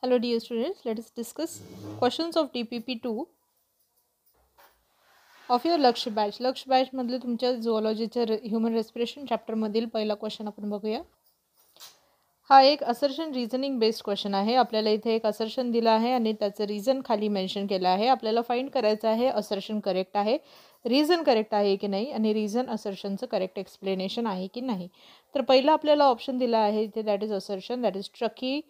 Hello dear students, let us discuss questions of DPP2 of your लक्ष्य batch. लक्ष्य batch मधले तुमच्या झुऑलॉजीच्या human respiration chapter मधील पहिला क्वेश्चन आपण बघूया. हा एक असर्शन रिझनिंग बेस्ड क्वेश्चन आहे. आपल्याला इथे एक असर्शन दिला आहे आणि त्याचं रिझन खाली मेन्शन केलं आहे. आपल्याला फाइंड करायचं आहे असर्शन करेक्ट आहे, रिझन करेक्ट आहे की नाही आणि रिझन असर्शनचं करेक्ट एक्सप्लेनेशन आहे की नाही. तर पहिला आपल्याला ऑप्शन दिला आहे इथे, that is assertion, that is trachea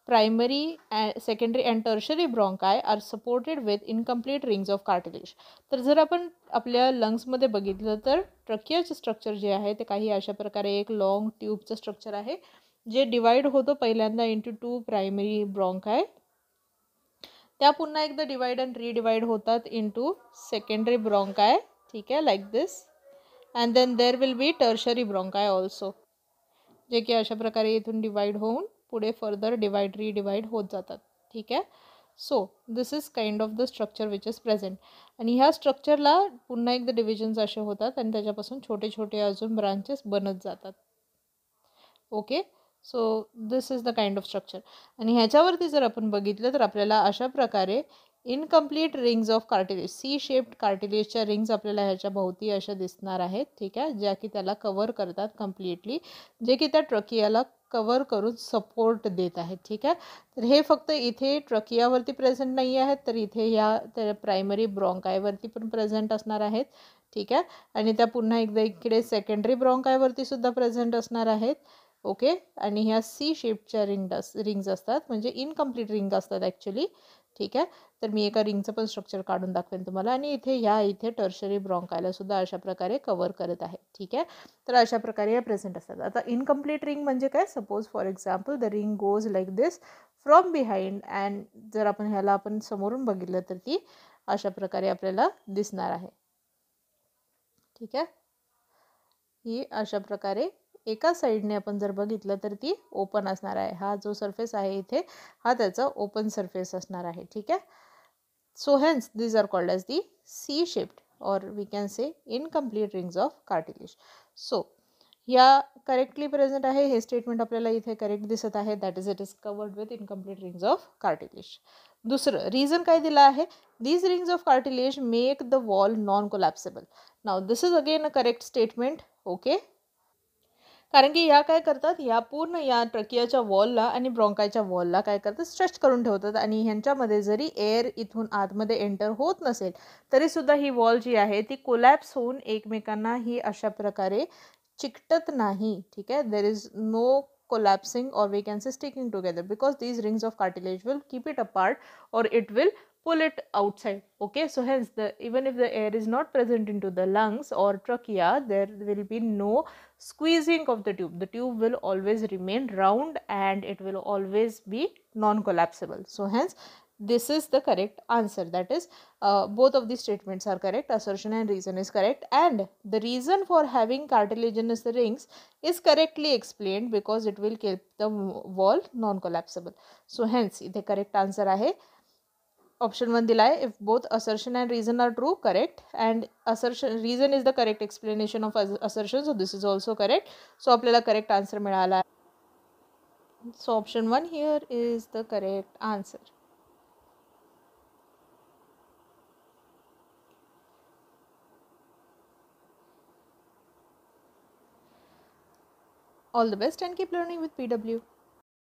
primary and secondary and tertiary bronchi are supported with incomplete rings of cartilage. तर जर आपण आपल्या लंग्समध्ये बघितलं तर ट्रकियाचं स्ट्रक्चर जे आहे ते काही अशा प्रकारे एक लॉंग ट्यूबचं स्ट्रक्चर आहे जे डिवाइड होतं पहिल्यांदा इंटू 2 प्रायमरी ब्रॉन्काय, त्या पुन्हा एकदा डिवाइड अँड रिडिवाइड होतात इंटू सेकंडरी ब्रॉन्काय. ठीक आहे, like this. And then there will be tertiary bronchi also, जे की अशा प्रकारे इथून डिवाइड होऊन पुढे फर्दर डिवाइड रिडिवाइड होत जातात. ठीक आहे. So this is kind of the structure which is present. आणि ह्या स्ट्रक्चरला पुन्हा एकदा डिव्हिजन्स असे होतात आणि त्याच्यापासून छोटे छोटे अजून ब्रांचेस बनत जातात. Okay, so this is the kind of structure. आणि ह्याच्यावरती जर आपण बघितलं तर आपल्याला अशा प्रकारे incomplete rings of cartilage, C shaped कार्टिलेजच्या रिंग्स आपल्याला ह्याच्या भोवती अशा दिसणार आहेत. ठीक आहे, ज्या की त्याला कव्हर करतात कम्प्लिटली, जे की त्या ट्रकियाला कव्हर करून सपोर्ट देत आहेत. ठीक आहे, तर हे फक्त इथे ट्रकियावरती प्रेझेंट नाही आहेत, तर इथे ह्या त्या प्रायमरी ब्रॉन्कायवरती पण प्रेझेंट असणार आहेत. ठीक आहे, आणि त्या पुन्हा एकदा इकडे सेकंडरी ब्रॉन्कायवरती सुद्धा प्रेझेंट असणार आहेत. ओके, आणि ह्या सी शेपच्या रिंग्स असतात, म्हणजे इनकम्प्लीट रिंग असतात ॲक्च्युली. ठीक आहे, तर मी एका रिंगचं पण स्ट्रक्चर काढून दाखवेन तुम्हाला. आणि इथे टर्शरी ब्रॉन्कायला सुद्धा अशा प्रकारे कव्हर करत आहे. ठीक आहे, तर अशा प्रकारे या प्रेझेंट असतात. आता इनकम्प्लीट रिंग म्हणजे काय? Suppose for example the ring goes like this from behind, and जर आपण समोरून बघितलं तर ती अशा प्रकारे आपल्याला दिसणार आहे. ठीक आहे, ही अशा प्रकारे एका साईडने आपण जर बघितलं तर ती ओपन असणार आहे. हा जो सरफेस आहे इथे, हा त्याचा ओपन सरफेस असणार आहे. ठीक आहे, so hence these are called as the C-shaped or we can say incomplete rings of cartilage. So या करेक्टली प्रेझेंट आहे, हे स्टेटमेंट आपल्याला इथे करेक्ट दिसत आहे, that is it is covered with incomplete rings of cartilage. दुसरं reason काय दिलं आहे? These rings of cartilage make the wall non collapsible. Now this is again a correct statement. Okay, कारण की या काय करतात, या पूर्ण या ट्रकियाच्या वॉलला आणि ब्रॉन्कायच्या वॉलला काय करतात, स्ट्रेच करून ठेवतात. आणि ह्यांच्यामध्ये जरी एअर इथून आतमध्ये एंटर होत नसेल तरीसुद्धा ही वॉल जी आहे ती कोलॅप्स होऊन एकमेकांना ही अशा प्रकारे चिकटत नाही. ठीक आहे, there is no collapsing or we can say sticking together, because these rings of cartilage will keep it apart or it will pull it outside. Okay, so hence even if the air is not present into the lungs or trachea, there will be no squeezing of the tube. The tube will always remain round and it will always be non-collapsible. So hence this is the correct answer. That is, both of these statements are correct. Assertion and reason is correct, and the reason for having cartilaginous rings is correctly explained because it will keep the wall non-collapsible. So hence the correct answer आहे option 1 दिला आहे. If both assertion and reason are true, correct, and assertion reason is the correct explanation of assertion, so this is also correct. So आपल्याला correct answer मिळाला आहे. So option 1 here is the correct answer. All the best and keep learning with PW.